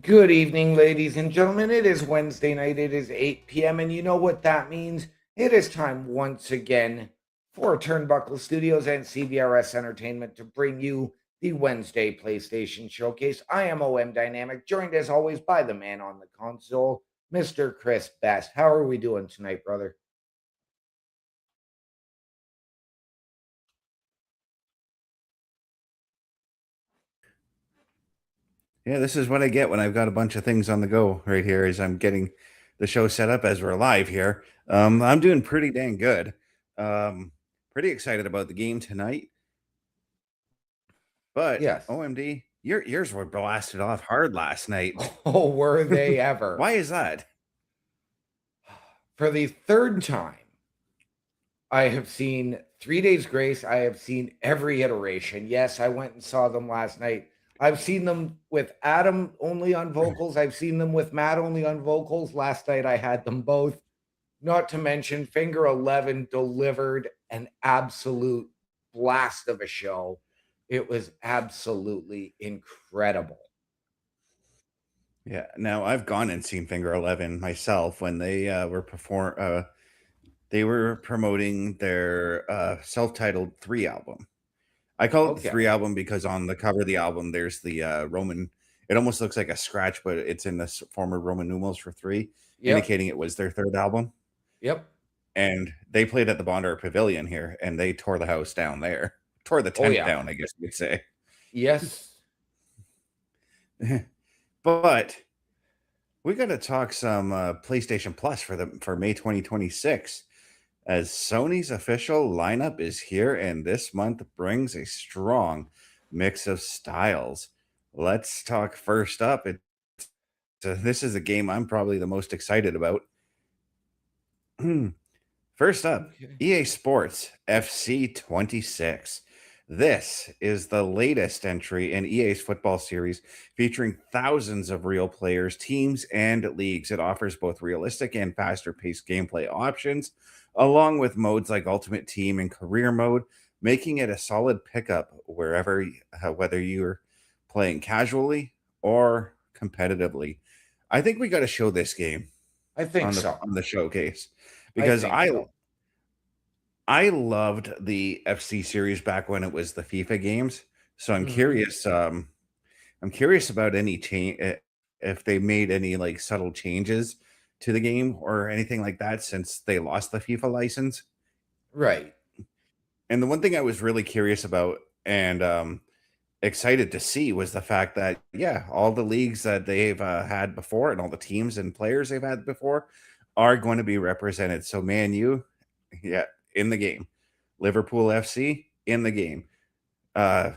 Good evening, ladies and gentlemen. It is Wednesday night. It is 8 p.m. And you know what that means? It is time once again for Turnbuckle Studios and CBRS Entertainment to bring you the Wednesday PlayStation Showcase. I am OM Dynamic, joined as always by the man on the console, Mr. Chris Best. How are we doing tonight, brother? Yeah, this is what I get when I've got a bunch of things on the go right here as I'm getting the show set up as we're live here. I'm doing pretty dang good. Pretty excited about the game tonight. But Yes. OMD, yours were blasted off hard last night. Oh, were they ever? Why is that? For the third time, I have seen 3 Days Grace. I have seen every iteration. Yes, I went and saw them last night. I've seen them with Adam only on vocals. I've seen them with Matt only on vocals. Last night I had them both. Not to mention, Finger 11 delivered an absolute blast of a show. It was absolutely incredible. Yeah, now I've gone and seen Finger 11 myself when they they were promoting their self-titled 3 album. I call it the 3 Okay. album because on the cover of the album, there's the Roman. It almost looks like a scratch, but it's in the former Roman numerals for 3, Yep. indicating it was their 3rd album. Yep. And they played at the Bondar Pavilion here, and they tore the house down there. Tore the Oh, tent yeah. down, I guess you could say. Yes. But we got to talk some PlayStation Plus for May 2026, as Sony's official lineup is here, and this month brings a strong mix of styles. Let's talk first up. This is a game I'm probably the most excited about. First up, Okay. EA Sports FC 26. This is the latest entry in EA's football series, featuring thousands of real players, teams, and leagues. It offers both realistic and faster paced gameplay options, along with modes like Ultimate Team and Career Mode, making it a solid pickup whether you're playing casually or competitively. I think we got to show this game I think on so. the showcase I because think so. I loved the FC series back when it was the FIFA games. So Mhm. I'm curious about any change if they made any like subtle changes to the game or anything like that since they lost the FIFA license. Right. And the one thing I was really curious about and excited to see was the fact that yeah, all the leagues that they've had before and all the teams and players they've had before are going to be represented. So Man U, yeah, in the game. Liverpool FC in the game. Uh,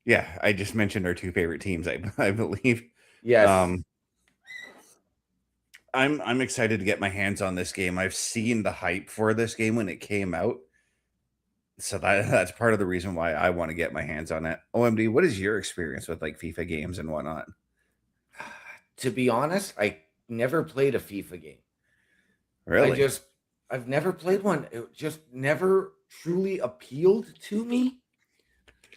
yeah, I just mentioned our 2 favorite teams, I believe. Yes. Um, I'm excited to get my hands on this game. I've seen the hype for this game when it came out, so that's part of the reason why I want to get my hands on it. OMD, what is your experience with like FIFA games and whatnot? To be honest, I never played a FIFA game. I Really? just I've never played one. It just never truly appealed to me.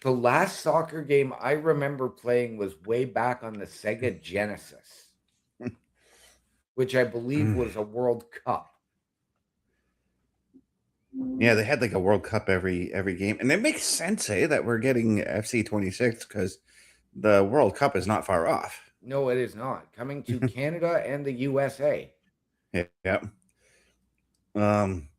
The last soccer game I remember playing was way back on the Sega Genesis, which I believe was a World Cup. Yeah, they had like a World Cup every game, and it makes sense, that we're getting FC 26 because the World Cup is not far off. No, it is not. Coming to Canada and the USA. Yeah, yeah. Um,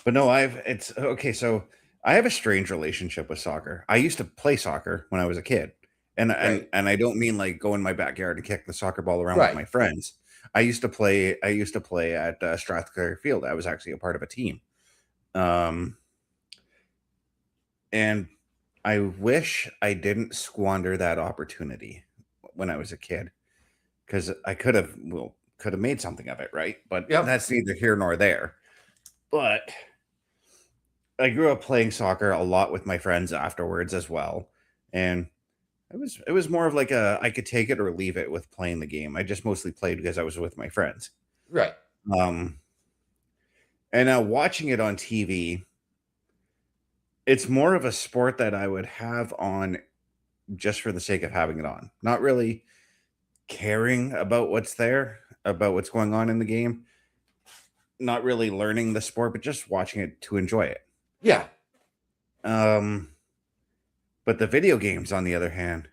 but no, it's okay. So I have a strange relationship with soccer. I used to play soccer when I was a kid, and Right. I don't mean like go in my backyard and kick the soccer ball around with Right. my friends. I used to play. I used to play at Strathclyde Field. I was actually a part of a team. Um, and I wish I didn't squander that opportunity when I was a kid because I could have made something of it, right? But Yep. that's neither here nor there. But I grew up playing soccer a lot with my friends afterwards as well, and it was more of like a I could take it or leave it with playing the game. I just mostly played because I was with my friends. Right. Um, and now watching it on TV, it's more of a sport that I would have on just for the sake of having it on. Not really caring about what's there, about what's going on in the game, not really learning the sport, but just watching it to enjoy it. Yeah. Um, but the video games, on the other hand,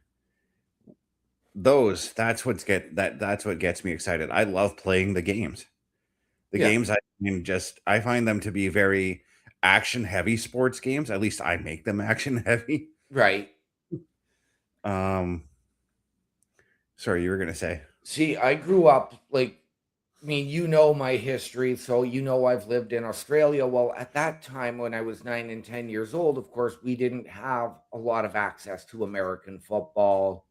that's what gets me excited. I love playing the games. The Yeah. games I find them to be very action heavy sports games. At least I make them action heavy. Right. Um, sorry, you were gonna say. See, I grew up like, I mean, you know my history, so you know I've lived in Australia. Well, at that time when I was 9 and 10 years old, of course, we didn't have a lot of access to American football.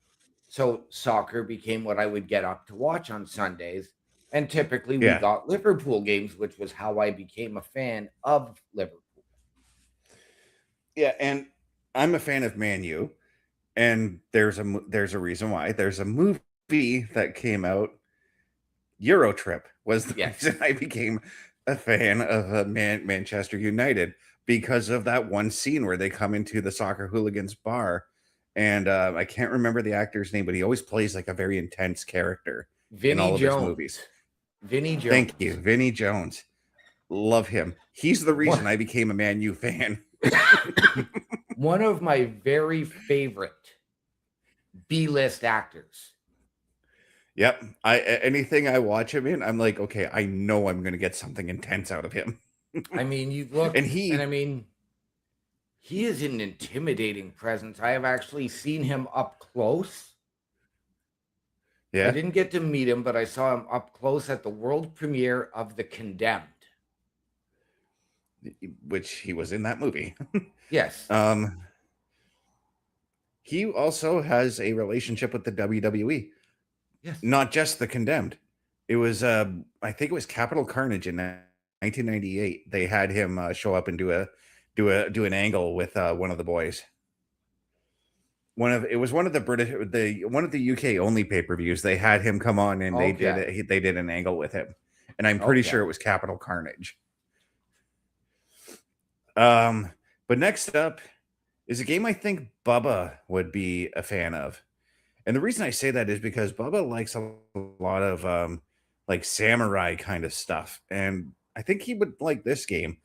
So soccer became what I would get up to watch on Sundays. And typically we Yeah, got Liverpool games, which was how I became a fan of Liverpool. yeah, and I'm a fan of Man U, and there's a reason why. There's a movie that came out. Euro Trip was the Yes. reason I became a fan of Manchester United because of that one scene where they come into the soccer hooligans bar, and I can't remember the actor's name, but he always plays like a very intense character in Vinnie all of his Jones. movies. Vinnie Thank you, Jones. Vinnie Jones. Love him. He's the One, reason I became a Man U fan. one of my very favorite B-list actors. Yep. Anything I watch him in, I'm like, okay, I know I'm gonna get something intense out of him. I mean, you look, And and I he, mean, he is an intimidating presence. I have actually seen him up close. I yeah, didn't get to meet him, but I saw him up close at the world premiere of The Condemned. which he was in that movie. Yes. um, he also has a relationship with the WWE, Yes. not just the Condemned. It was, I think it was Capital Carnage in 1998. They had him show up and do an angle with one of the boys. It was one of the one of the UK only pay-per-views. They had him come on and Okay. they did an angle with him, and I'm pretty Okay. sure it was Capital Carnage. Um, but next up is a game I think Bubba would be a fan of. And the reason I say that is because Bubba likes a lot of like samurai kind of stuff. And I think he would like this game.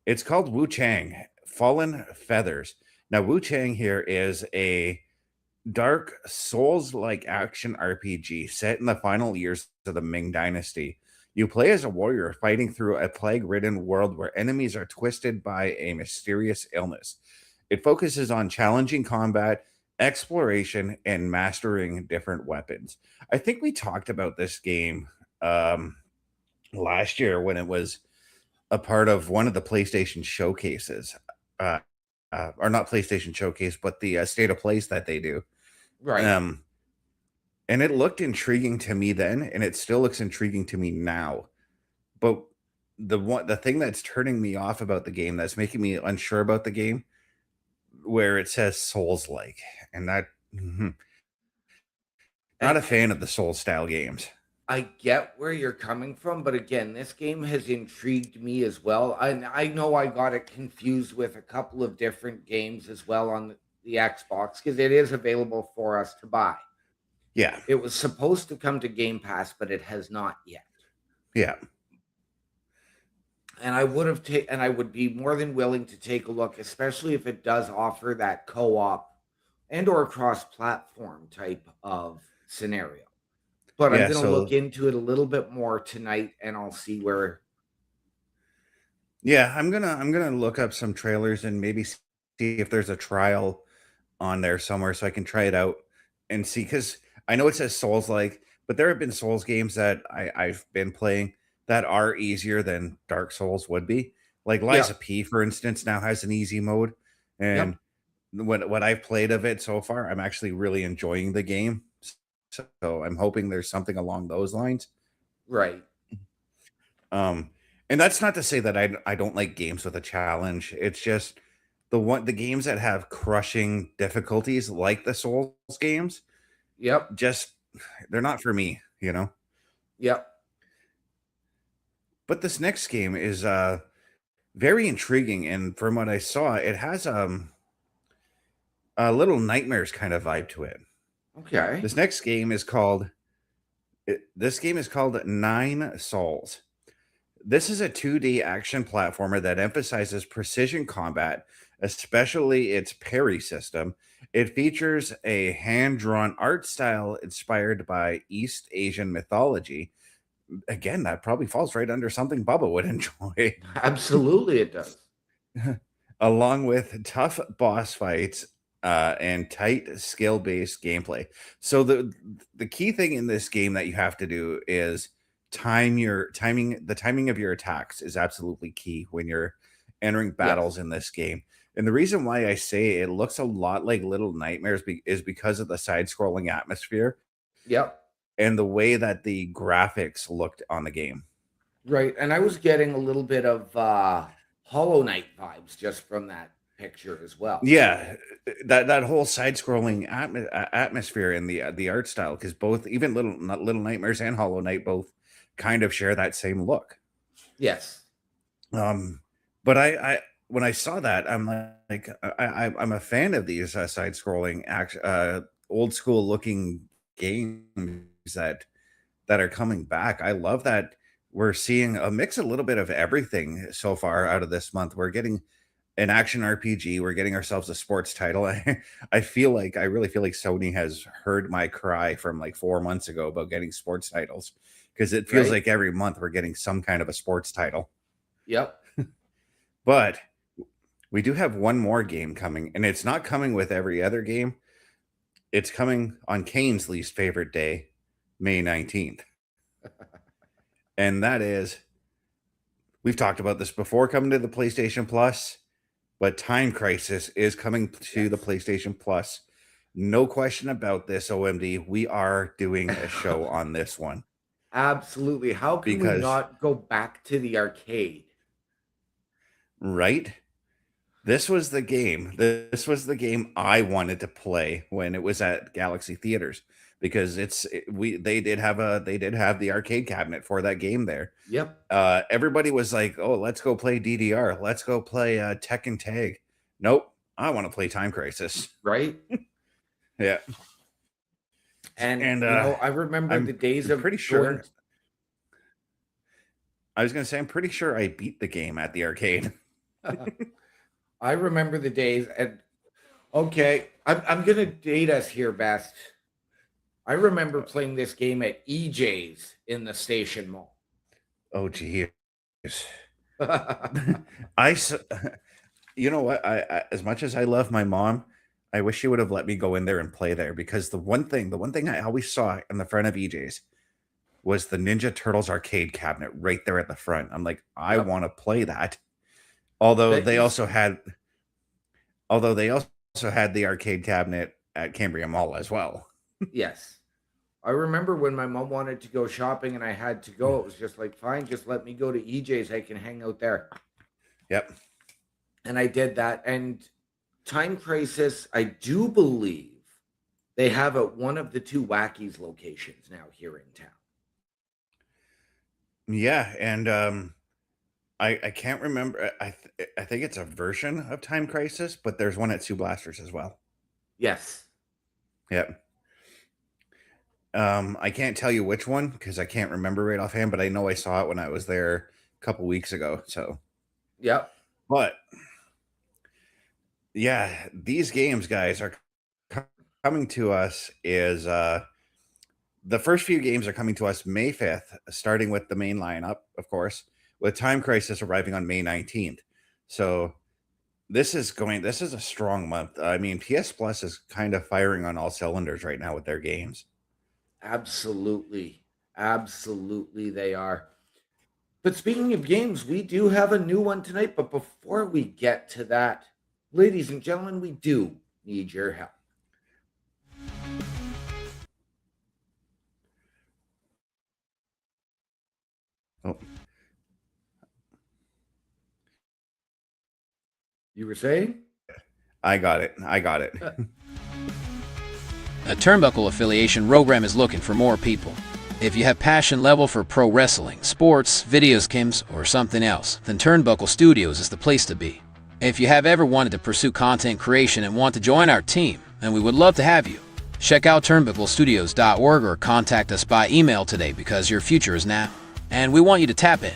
It's called Wu Chang Fallen Feathers. Now, Wu Chang here is a dark Souls like action RPG set in the final years of the Ming Dynasty. You play as a warrior fighting through a plague ridden world where enemies are twisted by a mysterious illness. It focuses on challenging combat, exploration, and mastering different weapons. I think we talked about this game um, last year when it was a part of one of the PlayStation showcases. Uh, or not PlayStation showcase, but the state of plays that they do. Right. Um, and it looked intriguing to me then, and it still looks intriguing to me now. But the thing that's turning me off about the game, that's making me unsure about the game, where it says Souls like, and that not And a fan of the Soul style games. I get where you're coming from, but again, this game has intrigued me as well. I know I got it confused with a couple of different games as well on the Xbox because it is available for us to buy. Yeah, It was supposed to come to Game Pass, but it has not yet. yeah, And I would be more than willing to take a look, especially if it does offer that co-op and or cross-platform type of scenario. But I'm yeah. going to look So into it a little bit more tonight and I'll see where. yeah, I'm gonna look up some trailers and maybe see if there's a trial on there somewhere so I can try it out and see, because I know it says Souls like, but there have been Souls games that I've been playing that are easier than Dark Souls would be. Like Liza Yep. P, for instance, now has an easy mode. Yep. And what I've played of it so far, I'm actually really enjoying the game. So I'm hoping there's something along those lines. Right. Um, and that's not to say that I don't like games with a challenge. It's just the games that have crushing difficulties like the Souls games, Yep. just they're not for me, you know. Yep. But this next game is very intriguing, and from what I saw, it has a little nightmares kind of vibe to it. Okay. This next game is called This game is called Nine Souls. This is a 2D action platformer that emphasizes precision combat, especially its parry system. It features a hand drawn art style inspired by East Asian mythology. Again, that probably falls right under something Bubba would enjoy. Absolutely, it does. Along with tough boss fights and tight skill-based gameplay. So the key thing in this game that you have to do is timing. The timing of your attacks is absolutely key when you're entering Yes. battles in this game. And the reason why I say it looks a lot like Little Nightmares is because of the side-scrolling atmosphere Yep. and the way that the graphics looked on the game. Right. And I was getting a little bit of Hollow Knight vibes just from that picture as well. Yeah, that whole side-scrolling atmosphere and the art style, because both even Little Nightmares and Hollow Knight both kind of share that same look. Yes. Um, but I when I saw that, I'm like, I'm a fan of these side-scrolling old school looking games that are coming back. I love that we're seeing a mix, a little bit of everything so far out of this month. We're getting an action RPG. We're getting ourselves a sports title. I really feel like Sony has heard my cry from like 4 months ago about getting sports titles, because it feels Right. like every month we're getting some kind of a sports title. Yep. But we do have one more game coming, and it's not coming with every other game. It's coming on Kane's least favorite day, May 19th. And that is, we've talked about this before, coming to the PlayStation Plus, but Time Crisis is coming to the Yes. PlayStation Plus. No question about this, OMD. We are doing a show on this one Absolutely. How can we because, not go back to the arcade? right? This was the game. This was the game I wanted to play when it was at Galaxy Theaters, because they did have the arcade cabinet for that game there. Yep. Everybody was like, "Oh, let's go play DDR. Let's go play Tekken Tag." Nope, I want to play Time Crisis. Right. Yeah, And and I remember the I'm days of pretty going. sure. I was gonna say I'm pretty sure I beat the game at the arcade. I remember the days, and okay, I'm gonna date us here, best. I remember playing this game at EJ's in the station mall. Oh, geez. I s- you know what? As much as I love my mom, I wish she would have let me go in there and play there, because the one thing I always saw in the front of EJ's was the Ninja Turtles arcade cabinet right there at the front. I'm like, I Yep. want to play that. Although That they is also had although they also had the arcade cabinet at Cambria Mall as well. yes. I remember when my mom wanted to go shopping and I had to go, it was just like, fine, just let me go to EJ's. I can hang out there. Yep. And I did that. And Time Crisis, I do believe they have at one of the two Wackies locations now here in town. Yeah, and I can't remember. I think it's a version of Time Crisis, but there's one at Sue Blasters as well. Yes. Yep. I can't tell you which one because I can't remember right offhand, but I know I saw it when I was there a couple weeks ago. So, Yep. but yeah, these games, guys, are co- coming to us. Is The first few games are coming to us May 5th, starting with the main lineup, of course, with Time Crisis arriving on May 19th. So this is a strong month. I mean, PS Plus is kind of firing on all cylinders right now with their games. Absolutely. Absolutely, they are. But speaking of games, we do have a new one tonight. But before we get to that, ladies and gentlemen, we do need your help. Oh, You were saying? I got it. I got it. A Turnbuckle affiliation program is looking for more people. If you have passion level for pro wrestling, sports, videos games, or something else, then Turnbuckle Studios is the place to be. If you have ever wanted to pursue content creation and want to join our team, then we would love to have you. Check out turnbucklestudios.org or contact us by email today because your future is now, and we want you to tap in.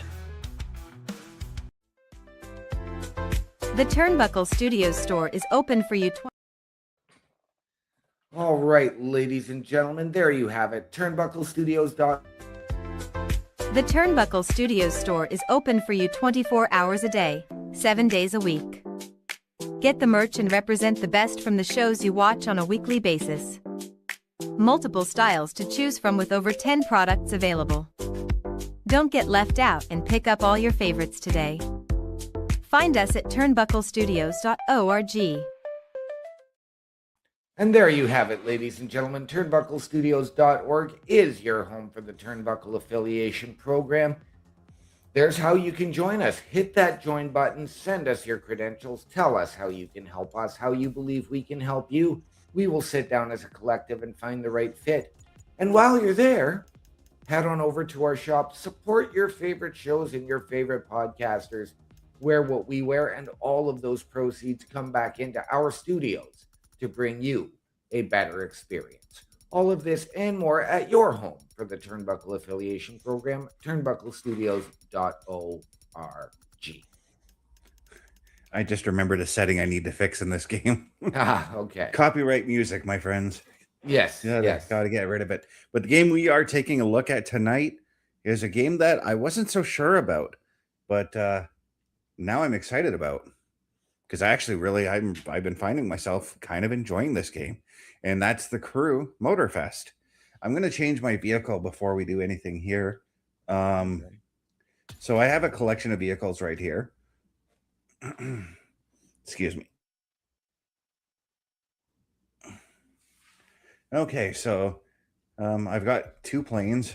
The Turnbuckle Studios store is open for you. All right, ladies and gentlemen, there you have it. Turnbucklestudios.org. The Turnbuckle Studios store is open for you 24 hours a day, 7 days a week. Get the merch and represent the best from the shows you watch on a weekly basis. Multiple styles to choose from with over 10 products available. Don't get left out and pick up all your favorites today. Find us at turnbucklestudios.org. And there you have it, ladies and gentlemen. Turnbucklestudios.org is your home for the Turnbuckle Affiliation Program. There's how you can join us. Hit that join button, send us your credentials, tell us how you can help us, how you believe we can help you. We will sit down as a collective and find the right fit. And while you're there, head on over to our shop, support your favorite shows and your favorite podcasters, wear what we wear, and all of those proceeds come back into our studios to bring you a better experience. All of this and more at your home for the Turnbuckle Affiliation Program, turnbucklestudios.org. I just remembered a setting I need to fix in this game. Okay. Copyright music, my friends. Yes. Yes. Got to get rid of it. But the game we are taking a look at tonight is a game that I wasn't so sure about, but now I'm excited about. Because actually, I've been finding myself kind of enjoying this game, and that's the Crew Motorfest. I'm going to change my vehicle before we do anything here. So I have a collection of vehicles right here. Excuse me. Okay, so I've got 2 planes,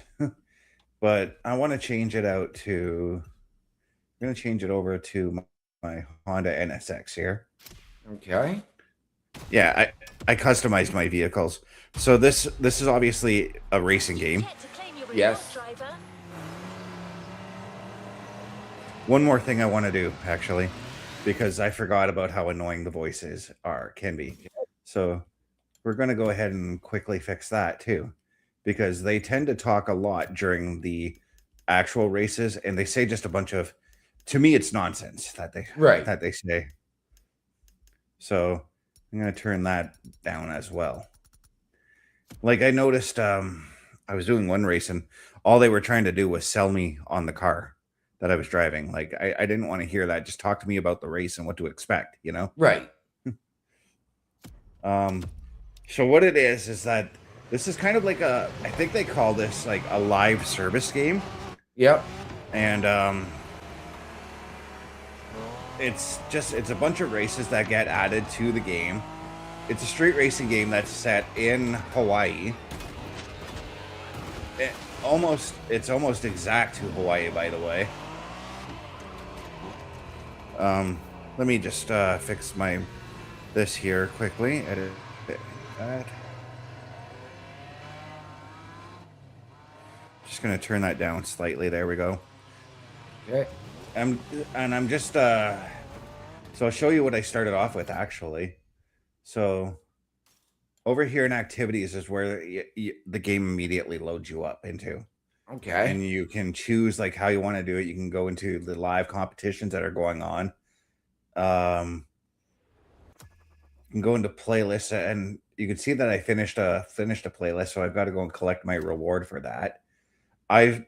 but I want to change it out to. I'm going to change it over to my Honda NSX here. Okay. Yeah, I customized my vehicles. So this is obviously a racing game. Yes. One more thing I want to do, actually, because I forgot about how annoying the voices can be. So we're going to go ahead and quickly fix that too, because they tend to talk a lot during the actual races, and they say just a bunch of, to me, it's nonsense that they say. So I'm going to turn that down as well. Like I noticed, I was doing one race and all they were trying to do was sell me on the car that I was driving. Like I didn't want to hear that. Just talk to me about the race and what to expect, you know? Right. So what it is that this is kind of like I think they call this like a live service game. Yep. And it's a bunch of races that get added to the game. It's a street racing game that's set in Hawaii. It's almost exact to Hawaii, by the way. Let me just fix this here quickly. Edit that. Just gonna turn that down slightly. There we go. Okay. I'm just so I'll show you what I started off with actually. So over here in activities is where the game immediately loads you up into. Okay. And you can choose like how you want to do it. You can go into the live competitions that are going on. You can go into playlists, and you can see that I finished a playlist, so I've got to go and collect my reward for that. I've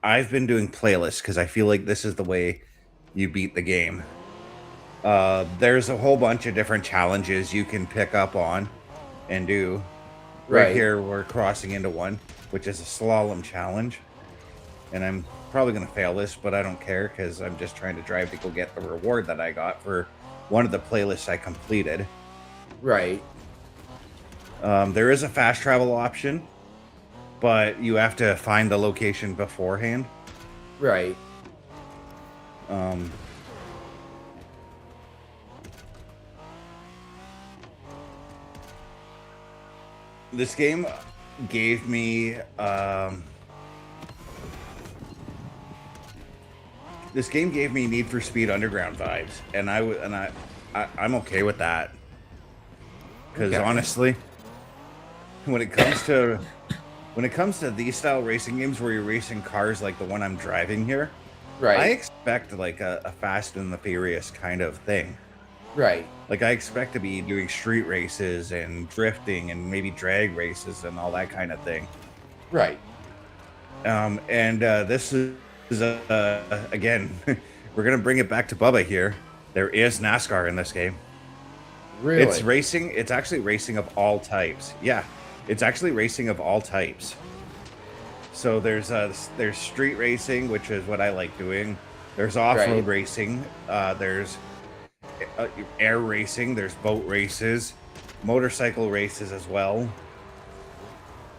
been doing playlists because I feel like this is the way you beat the game. There's a whole bunch of different challenges you can pick up on and do. Right here, we're crossing into one, which is a slalom challenge. And I'm probably going to fail this, but I don't care because I'm just trying to drive to go get the reward that I got for one of the playlists I completed. Right. There is a fast travel option, but you have to find the location beforehand. Right. This game gave me Need for Speed Underground vibes, and I'm okay with that because honestly, when it comes to these style racing games where you're racing cars like the one I'm driving here, I Right. expect like a Fast and the Furious kind of thing. Right. Like I expect to be doing street races and drifting and maybe drag races and all that kind of thing. Right. This is again, we're gonna bring it back to Bubba here. There is NASCAR in this game. Really? It's racing. It's actually racing of all types. Yeah, it's actually racing of all types. So there's street racing, which is what I like doing. There's off-road Right. racing. There's air racing. There's boat races, motorcycle races as well,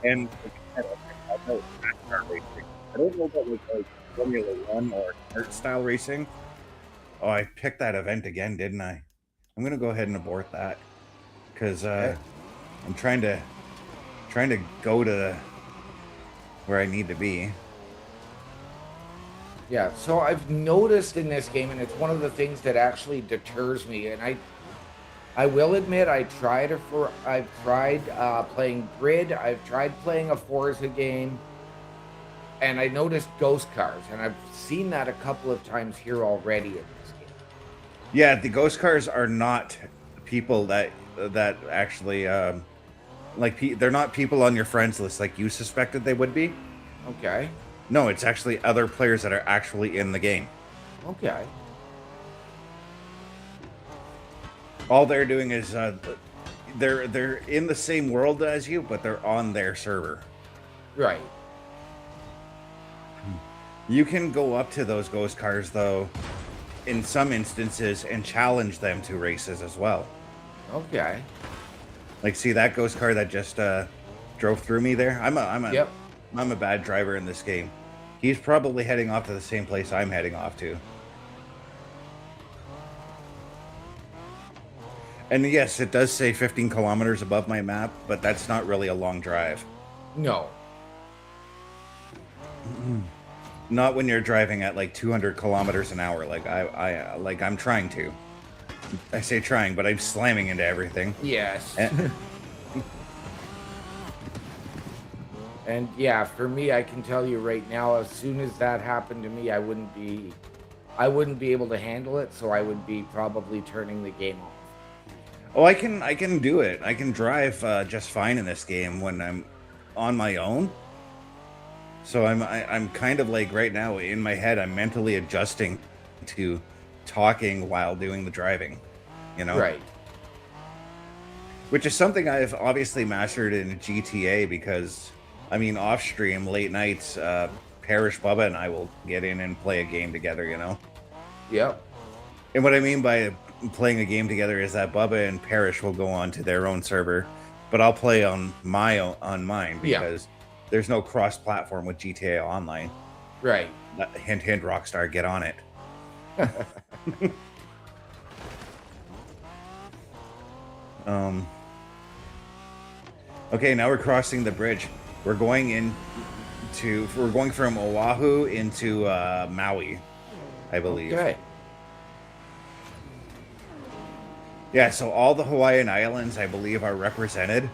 and NASCAR racing. I don't know about like Formula One or kart style racing. Oh, I picked that event again, didn't I? I'm gonna go ahead and abort that because Okay. I'm trying to go to where I need to be. Yeah, so I've noticed in this game, and it's one of the things that actually deters me. And I will admit, I've tried playing Grid, I've tried playing a Forza game, and I noticed ghost cars, and I've seen that a couple of times here already in this game. Yeah, the ghost cars are not people that actually they're not people on your friends list like you suspected they would be. Okay. No, it's actually other players that are actually in the game. Okay. All they're doing is they're in the same world as you, but they're on their server. Right. You can go up to those ghost cars though, in some instances, and challenge them to races as well. Okay. Like, see that ghost car that just drove through me there? I'm Yep. a bad driver in this game. He's probably heading off to the same place I'm heading off to. And yes, it does say 15 kilometers above my map, but that's not really a long drive. No. Not when you're driving at like 200 kilometers an hour. Like I'm trying to. I say trying, but I'm slamming into everything. Yes. And- And yeah, for me, I can tell you right now, as soon as that happened to me, I wouldn't be able to handle it, so I would be probably turning the game off. Oh, I can do it. I can drive just fine in this game when I'm on my own. So I'm kind of like right now in my head, I'm mentally adjusting to talking while doing the driving, you know? Right. Which is something I've obviously mastered in GTA because, I mean, off stream, late nights, Parish, Bubba, and I will get in and play a game together, you know? Yep. And what I mean by playing a game together is that Bubba and Parish will go on to their own server, but I'll play on mine because there's no cross-platform with GTA Online. Right. Hint, hint, Rockstar, get on it. Okay, now we're crossing the bridge. We're going from Oahu into Maui, I believe. Okay. Yeah, so all the Hawaiian Islands, I believe, are represented.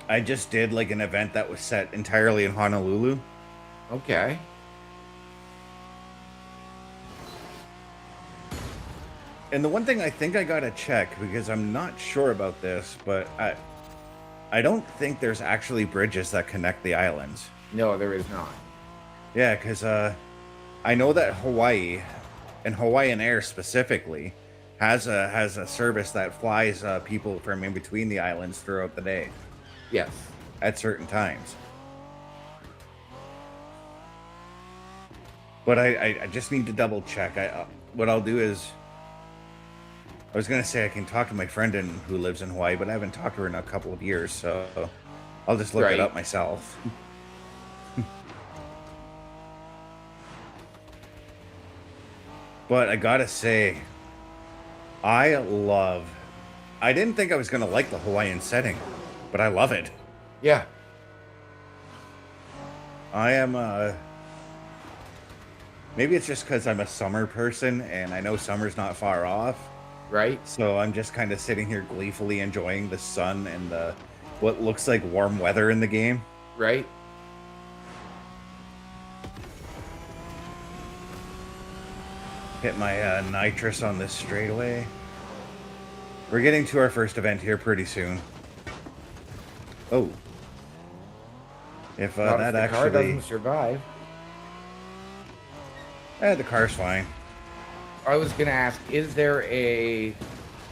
I just did like an event that was set entirely in Honolulu. Okay. And the one thing I think I gotta check, because I'm not sure about this, but I don't think there's actually bridges that connect the islands. No, there is not. Yeah, because I know that Hawaii, and Hawaiian Air specifically, has a service that flies people from in between the islands throughout the day Yes. at certain times. But I just need to double check. What I'll do is, I was gonna say I can talk to my friend who lives in Hawaii, but I haven't talked to her in a couple of years, so I'll just look it Right. up myself. But I gotta say, I didn't think I was gonna like the Hawaiian setting, but I love it. Yeah. I am maybe it's just because I'm a summer person and I know summer's not far off. Right. So I'm just kind of sitting here gleefully enjoying the sun and what looks like warm weather in the game. Right? Hit my nitrous on this straightaway. We're getting to our first event here pretty soon. Oh. If Not that if the car actually... doesn't survive. the car's fine. I was going to ask, is there a...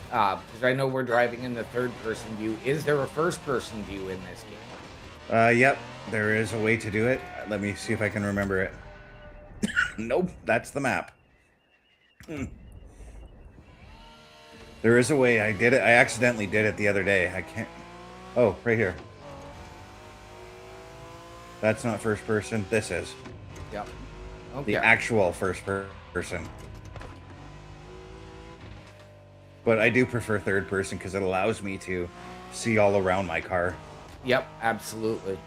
because I know we're driving in the third-person view. Is there a first-person view in this game? Yep, there is a way to do it. Let me see if I can remember it. Nope, that's the map. There is a way. I did it. I accidentally did it the other day. I can't... Oh, right here. That's not first person. This is. Yep. Okay. The actual first person. But I do prefer third person because it allows me to see all around my car. Yep, absolutely.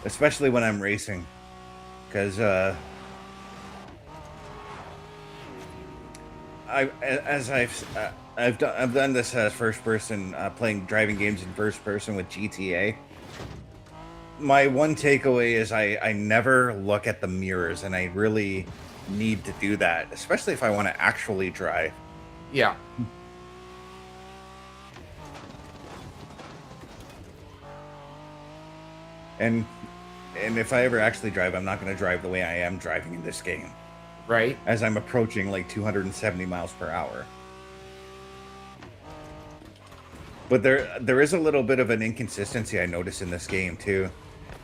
Especially when I'm racing. Because I've done this as first person, playing driving games in first person with GTA. My one takeaway is I never look at the mirrors, and I really need to do that, especially if I want to actually drive. Yeah. And if I ever actually drive, I'm not going to drive the way I am driving in this game. Right. As I'm approaching like 270 miles per hour. But there is a little bit of an inconsistency I notice in this game too.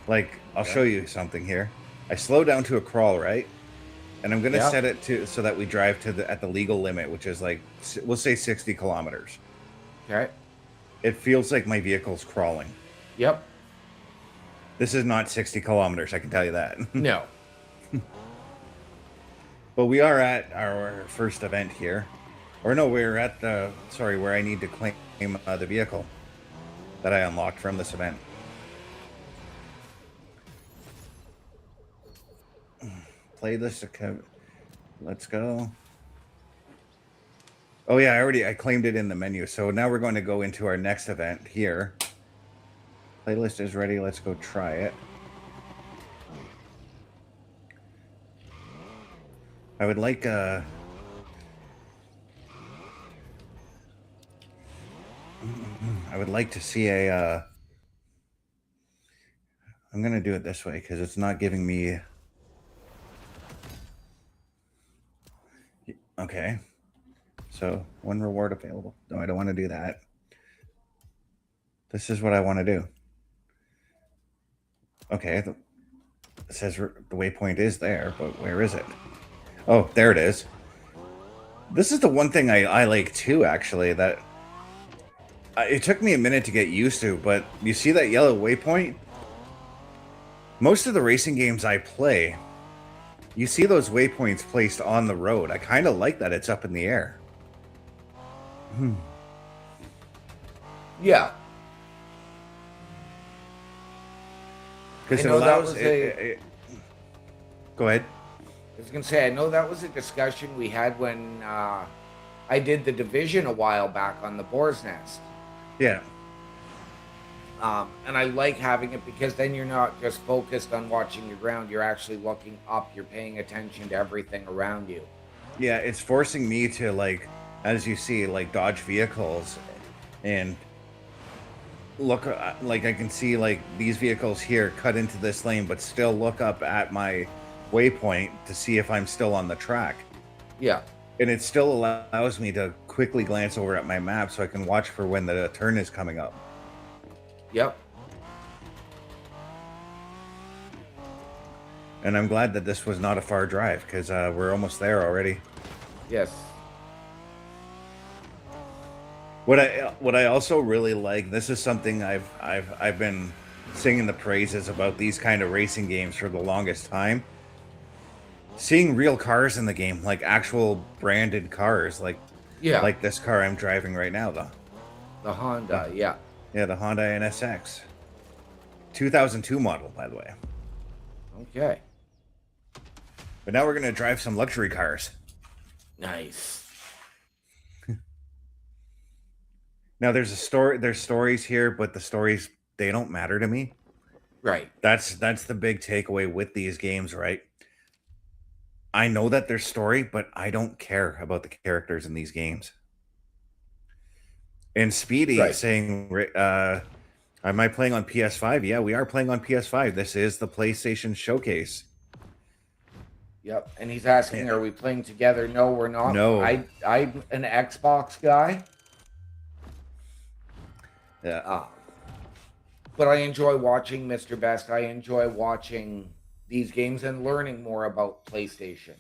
Like, I'll show you something here. I slow down to a crawl, right? And I'm going to set it to so that we drive to at the legal limit, which is like, we'll say 60 kilometers. Okay. It feels like my vehicle's crawling. Yep. This is not 60 kilometers, I can tell you that. No. But we are at our first event here. Or no, we're at the... Sorry, where I need to claim the vehicle that I unlocked from this event. Playlist. Let's go. Oh yeah, I claimed it in the menu. So now we're going to go into our next event here. Playlist is ready. Let's go try it. I would like I would like to see a I'm gonna do it this way because it's not giving me... Okay. So, one reward available. No, I don't want to do that. This is what I want to do. Okay. It says the waypoint is there, but where is it? Oh, there it is. This is the one thing I like too, actually, that it took me a minute to get used to, but you see that yellow waypoint? Most of the racing games I play, you see those waypoints placed on the road. I kind of like that it's up in the air. Yeah. Because it allows... Go ahead. I was going to say, I know that was a discussion we had when I did the Division a while back on the Boar's Nest. Yeah. And I like having it because then you're not just focused on watching your ground. You're actually looking up. You're paying attention to everything around you. Yeah, it's forcing me to, like, as you see, like, dodge vehicles and look, like, I can see, like, these vehicles here cut into this lane, but still look up at my waypoint to see if I'm still on the track. Yeah. And it still allows me to quickly glance over at my map so I can watch for when the turn is coming up. Yep. And I'm glad that this was not a far drive because we're almost there already. Yes. What I also really like, this is something I've been singing the praises about these kind of racing games for the longest time. Seeing real cars in the game, like actual branded cars, like this car I'm driving right now, though. The Honda, yeah. Yeah, the Honda NSX. 2002 model, by the way. Okay. But now we're going to drive some luxury cars. Nice. Now there's stories here, but the stories, they don't matter to me. Right. That's the big takeaway with these games, right? I know that there's story, but I don't care about the characters in these games. And Speedy Right. saying, am I playing on PS5? Yeah, we are playing on PS5. This is the PlayStation Showcase. Yep. And he's asking, Yeah. are we playing together? No, we're not. No. I'm an Xbox guy. Yeah. But I enjoy watching Mr. Best. I enjoy watching these games and learning more about PlayStation.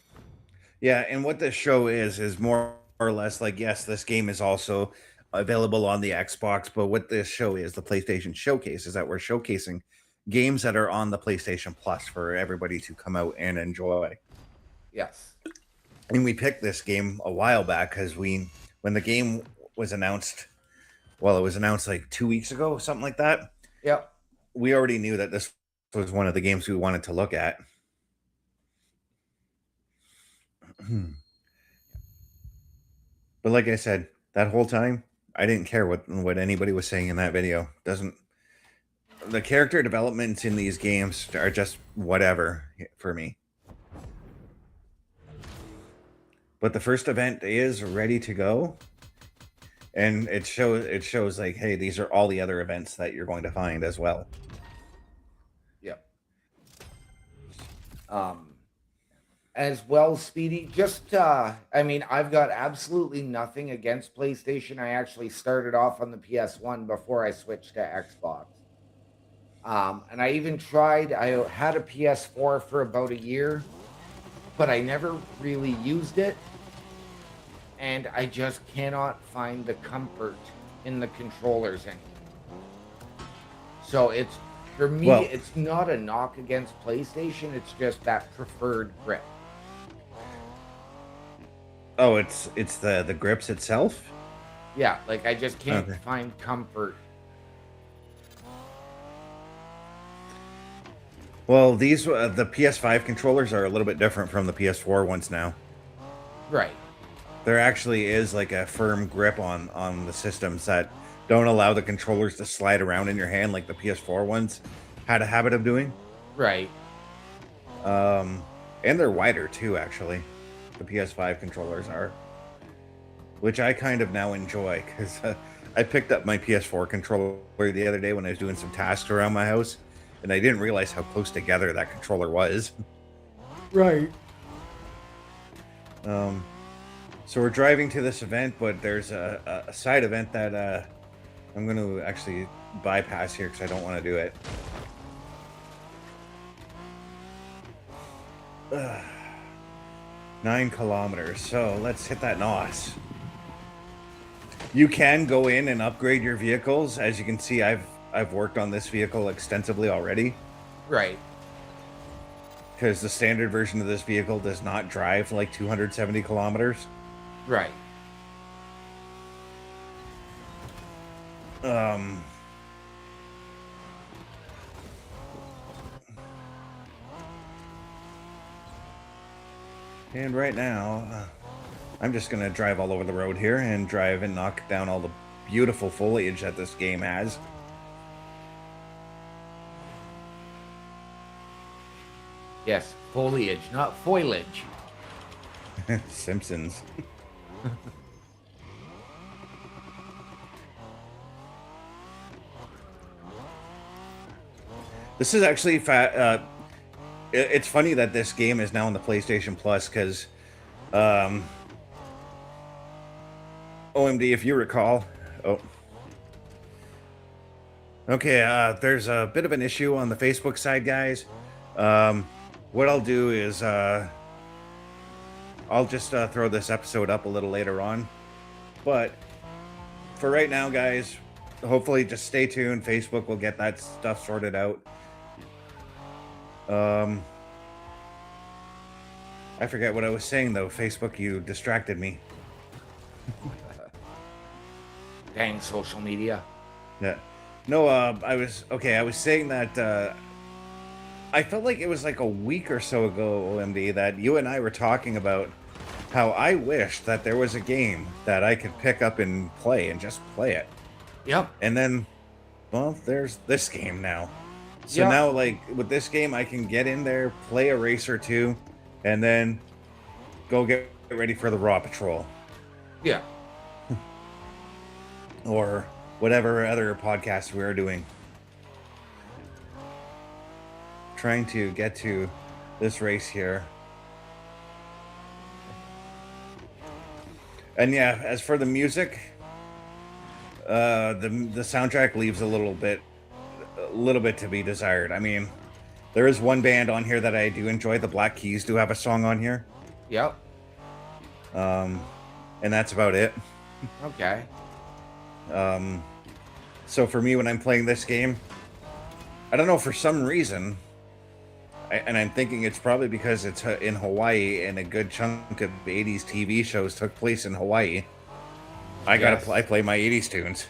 Yeah, and what this show is more or less like, yes, this game is also available on the Xbox, but what this show is, the PlayStation Showcase, is that we're showcasing games that are on the PlayStation Plus for everybody to come out and enjoy. Yes. And we picked this game a while back because when the game was announced, well, it was announced like 2 weeks ago, something like that. Yep. We already knew that this was one of the games we wanted to look at. But like I said, that whole time, I didn't care what anybody was saying in that video. The character developments in these games are just whatever for me. But the first event is ready to go. And it shows like, hey, these are all the other events that you're going to find as well. Yep. As well, Speedy, just I mean, I've got absolutely nothing against PlayStation. I actually started off on the PS1 before I switched to Xbox. And I even tried, I had a PS4 for about a year, but I never really used it. And I just cannot find the comfort in the controllers anymore. So it's, for me, Well, it's not a knock against PlayStation. It's just that preferred grip. oh, it's the grips itself. Yeah, like I just can't Okay. find comfort. Well, these the PS5 controllers are a little bit different from the PS4 ones now. Right. There actually is like a firm grip on the systems that don't allow the controllers to slide around in your hand like the PS4 ones had a habit of doing. Right. And they're wider too, actually. The PS5 controllers are, which I kind of now enjoy because I picked up my PS4 controller the other day when I was doing some tasks around my house, and I didn't realize how close together that controller was. Right. So we're driving to this event, but there's a side event that I'm going to actually bypass here because I don't want to do it. 9 kilometers. So let's hit that NOS. You can go in and upgrade your vehicles. As you can see, I've worked on this vehicle extensively already Right. because the standard version of this vehicle does not drive like 270 kilometers. Right. And right now, I'm just going to drive all over the road here and drive and knock down all the beautiful foliage that this game has. Yes, foliage, not foliage. Simpsons. This is actually it's funny that this game is now on the PlayStation Plus because OMD, if you recall. Oh. Okay, there's a bit of an issue on the Facebook side, guys. What I'll do is I'll just throw this episode up a little later on. But for right now, guys, hopefully just stay tuned. Facebook will get that stuff sorted out. I forget what I was saying, though. Facebook, you distracted me. Dang social media. Yeah. No, I was saying that I felt like it was like a week or so ago, OMD, that you and I were talking about how I wished that there was a game that I could pick up and play and just play it. Yep. And then, well, there's this game now. So Yep. now, like, with this game, I can get in there, play a race or two, and then go get ready for the Raw Patrol Yeah. or whatever other podcast we are doing. Trying to get to this race here. And yeah, as for the music, the soundtrack leaves a little bit to be desired. I mean, there is one band on here that I do enjoy. The Black Keys do have a song on here. Yep. And that's about it. Okay. So for me, when I'm playing this game, I don't know, for some reason, and I'm thinking it's probably because it's in Hawaii and a good chunk of 80s TV shows took place in Hawaii. I play my 80s tunes.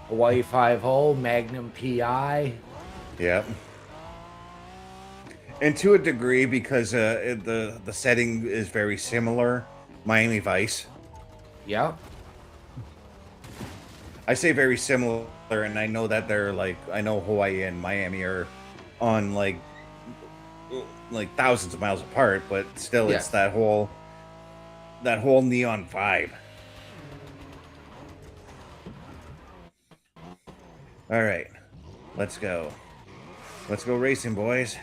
Hawaii 5-0, Magnum PI. Yeah. And to a degree, because the setting is very similar, Miami Vice. Yep. I say very similar, and I know that I know Hawaii and Miami are on like thousands of miles apart, but still, Yeah. it's that whole neon vibe. All right, let's go racing, boys.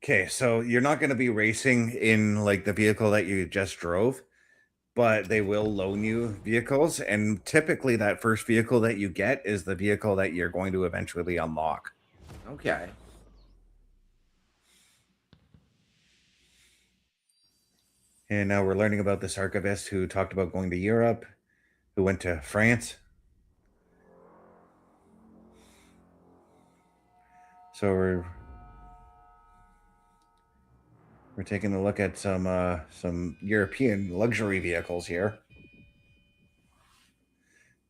Okay, so you're not going to be racing in like the vehicle that you just drove, but they will loan you vehicles, and typically that first vehicle that you get is the vehicle that you're going to eventually unlock. Okay. And now we're learning about this archivist who talked about going to Europe, who went to France. So we're taking a look at some European luxury vehicles here.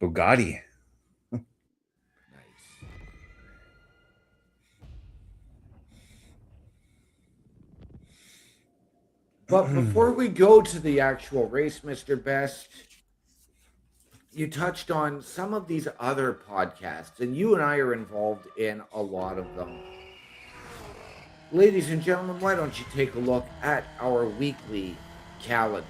Bugatti. Nice. But before we go to the actual race, Mr. Best, you touched on some of these other podcasts, and you and I are involved in a lot of them. Ladies and gentlemen, why don't you take a look at our weekly calendar?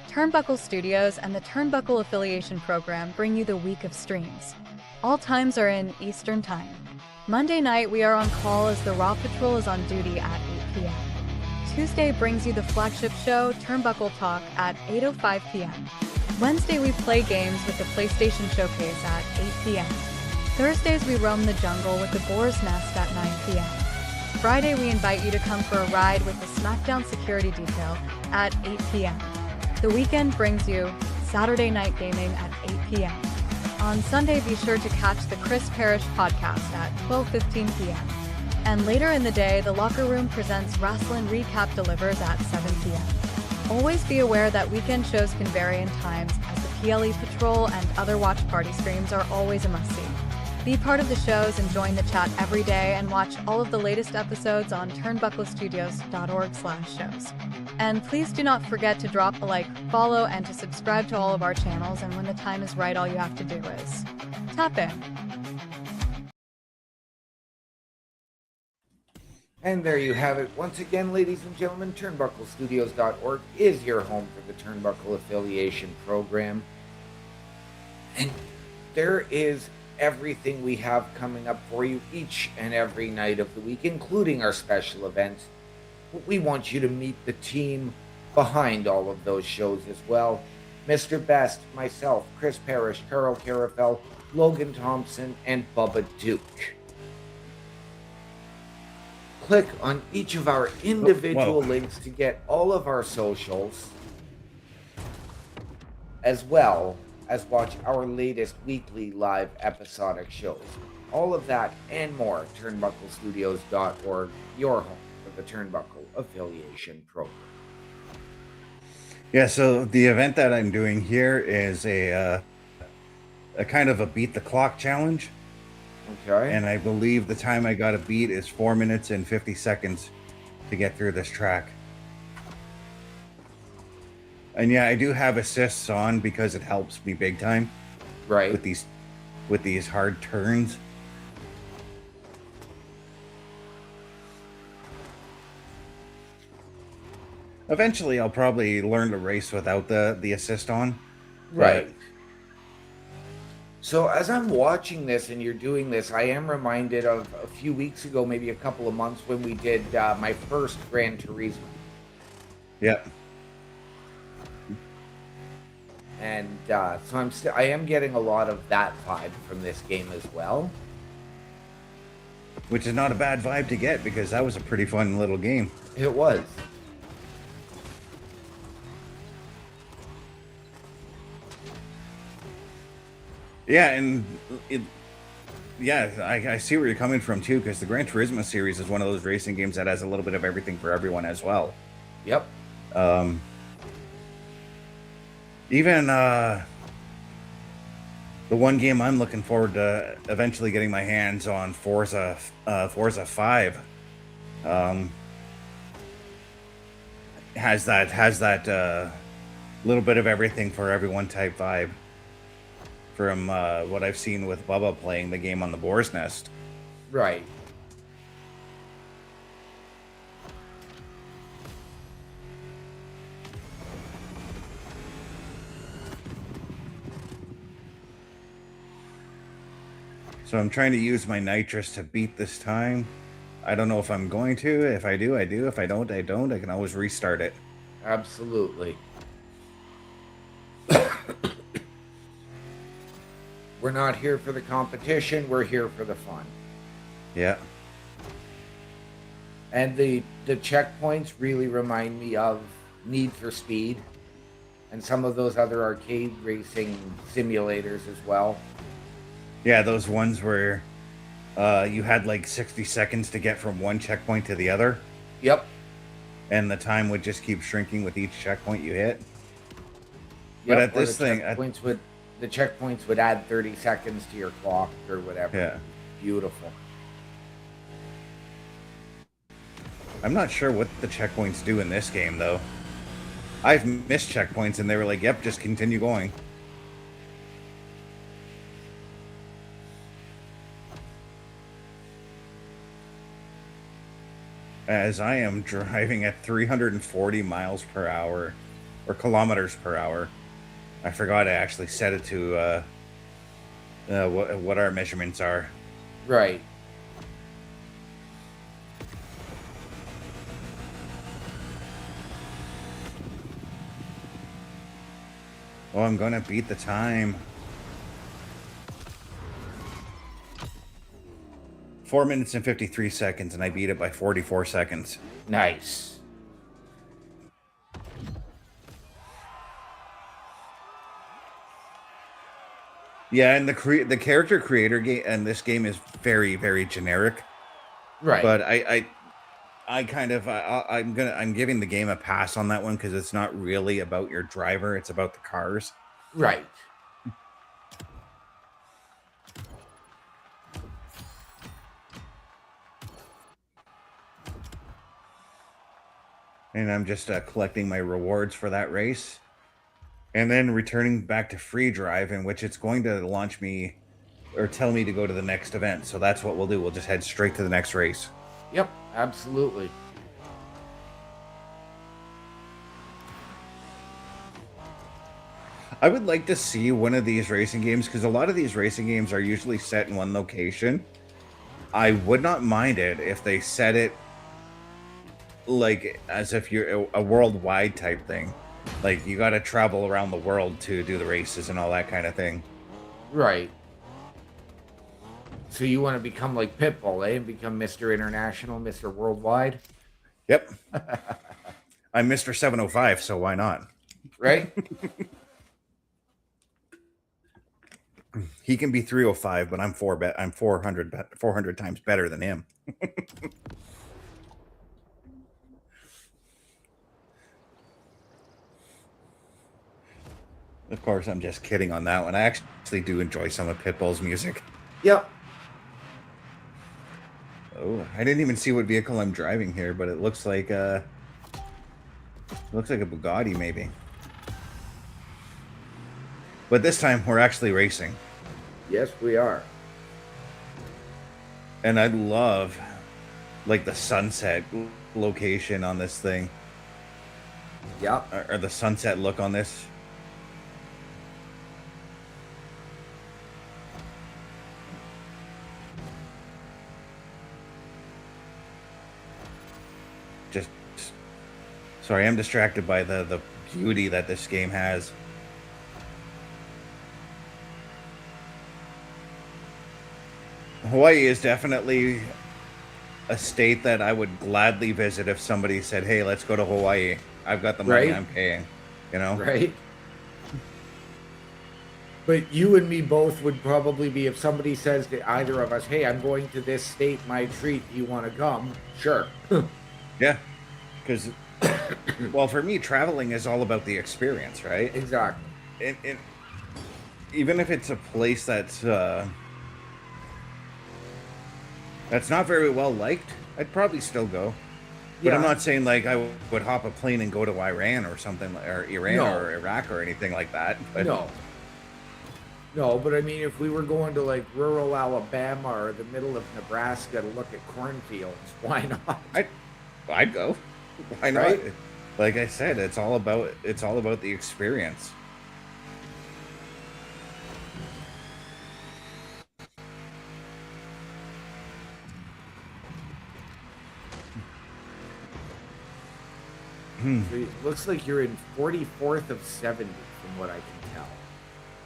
Turnbuckle Studios and the Turnbuckle Affiliation Program bring you the week of streams. All times are in Eastern Time. Monday night, we are on call as the Raw Patrol is on duty at 8 p.m. Tuesday brings you the flagship show, Turnbuckle Talk, at 8:05 p.m. Wednesday, we play games with the PlayStation Showcase at 8 p.m. Thursdays, we roam the jungle with the Boar's Nest at 9 p.m. Friday, we invite you to come for a ride with the SmackDown Security Detail at 8 p.m. The weekend brings you Saturday Night Gaming at 8 p.m. On Sunday, be sure to catch the Chris Parrish podcast at 12:15 p.m. And later in the day, the Locker Room presents Wrestling Recap delivers at 7 p.m. Always be aware that weekend shows can vary in times, as the PLE Patrol and other watch party streams are always a must-see. Be part of the shows and join the chat every day, and watch all of the latest episodes on turnbucklestudios.org/shows. And please do not forget to drop a like, follow, and to subscribe to all of our channels, and when the time is right, all you have to do is tap in. And there you have it. Once again, ladies and gentlemen, turnbucklestudios.org is your home for the Turnbuckle Affiliation Program. And there is everything we have coming up for you each and every night of the week, including our special events. We want you to meet the team behind all of those shows as well. Mr. Best, myself, Chris Parrish, Carl Carafel, Logan Thompson, and Bubba Duke. Click on each of our individual links to get all of our socials, as well as watch our latest weekly live episodic shows. All of that and more, turnbucklestudios.org, your home for the Turnbuckle Affiliation Program. Yeah, so the event that I'm doing here is a kind of a beat the clock challenge. Okay. And I believe the time I got to beat is 4 minutes and 50 seconds to get through this track. And yeah, I do have assists on because it helps me big time Right. with these hard turns. Eventually, I'll probably learn to race without the assist on. Right. So as I'm watching this and you're doing this, I am reminded of a few weeks ago, maybe a couple of months, when we did my first Gran Turismo. Yeah. And so I am getting a lot of that vibe from this game as well. Which is not a bad vibe to get because that was a pretty fun little game. It was. Yeah, and I see where you're coming from too, because the Gran Turismo series is one of those racing games that has a little bit of everything for everyone as well. Yep. Even the one game I'm looking forward to eventually getting my hands on, Forza 5, has that little bit of everything for everyone type vibe. From what I've seen with Bubba playing the game on the Boar's Nest. Right. So I'm trying to use my nitrous to beat this time. I don't know if I'm going to. If I do, I do. If I don't, I don't. I can always restart it. Absolutely. We're not here for the competition. We're here for the fun. Yeah. And the checkpoints really remind me of Need for Speed and some of those other arcade racing simulators as well. Yeah, those ones where you had like 60 seconds to get from one checkpoint to the other. Yep. And the time would just keep shrinking with each checkpoint you hit. Yep, But at this thing... the checkpoints would add 30 seconds to your clock or whatever. Yeah. Beautiful. I'm not sure what the checkpoints do in this game, though. I've missed checkpoints, and they were like, yep, just continue going. As I am driving at 340 miles per hour, or kilometers per hour. I forgot I actually set it to what our measurements are. Right. Oh, I'm gonna beat the time. 4 minutes and 53 seconds, and I beat it by 44 seconds. Nice. Yeah, and the character creator game and this game is very, very generic. Right. But I'm giving the game a pass on that one because it's not really about your driver, it's about the cars. Right. And I'm just collecting my rewards for that race. And then returning back to free drive, in which it's going to launch me or tell me to go to the next event. So that's what we'll do. We'll just head straight to the next race. Yep, absolutely. I would like to see one of these racing games, because a lot of these racing games are usually set in one location. I would not mind it if they set it like as if you're a worldwide type thing. Like, you got to travel around the world to do the races and all that kind of thing. Right. So you want to become like Pitbull, eh? And become Mr. International, Mr. Worldwide? Yep. I'm Mr. 705, so why not? Right? He can be 305, but I'm 400 times better than him. Of course, I'm just kidding on that one. I actually do enjoy some of Pitbull's music. Yep. Oh, I didn't even see what vehicle I'm driving here, but it looks like a Bugatti, maybe. But this time we're actually racing. Yes, we are. And I love like the sunset location on this thing. Yeah. Or the sunset look on this. Just sorry, I'm distracted by the beauty that this game has. Hawaii is definitely a state that I would gladly visit if somebody said, "Hey, let's go to Hawaii. I've got the money, Right. I'm paying." You know? Right. But you and me both would probably be, if somebody says to either of us, "Hey, I'm going to this state, my treat. Do you want to come?" Sure. Yeah. Because, well, for me, traveling is all about the experience, right? Exactly. And even if it's a place that's not very well liked, I'd probably still go. But I'm Yeah. not saying like I would hop a plane and go to Iran or something, or Iran No. or Iraq or anything like that. But No. No, but I mean, if we were going to like rural Alabama or the middle of Nebraska to look at cornfields, why not? I'd go. Why not? Right? Like I said, it's all about the experience. So it looks like you're in 44th of 70 from what I can tell.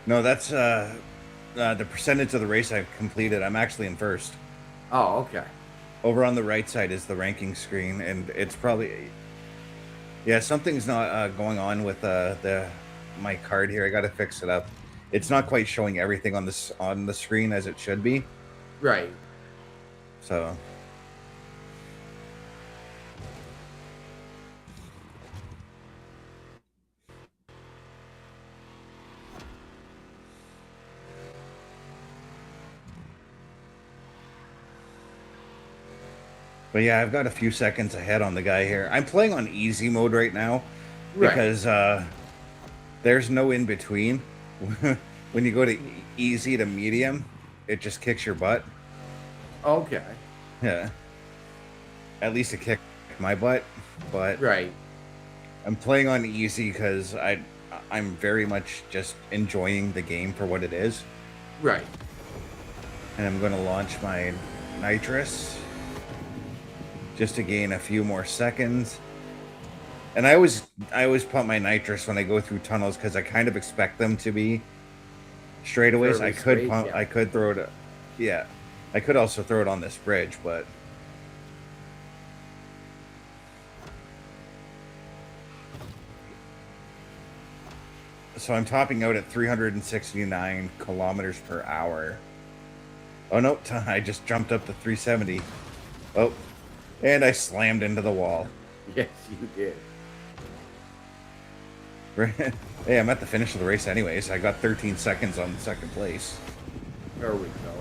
No, that's the percentage of the race I've completed. I'm actually in first. Oh, okay. Over on the right side is the ranking screen, and it's probably something's not going on with my card here. I got to fix it up. It's not quite showing everything on the screen as it should be. Right. So. But yeah, I've got a few seconds ahead on the guy here. I'm playing on easy mode right now Right. because there's no in between. When you go to easy to medium, it just kicks your butt. Okay. Yeah. At least it kicked my butt, but Right. I'm playing on easy because I'm very much just enjoying the game for what it is. Right. And I'm going to launch my nitrous just to gain a few more seconds. And I always pump my nitrous when I go through tunnels because I kind of expect them to be straightaways. Fairly I could straight, pump, yeah. I could throw it. Yeah, I could also throw it on this bridge, but so I'm topping out at 369 kilometers per hour. Oh no, I just jumped up to 370. Oh, and I slammed into the wall. Yes, you did. Hey, I'm at the finish of the race anyways. I got 13 seconds on second place. There we go.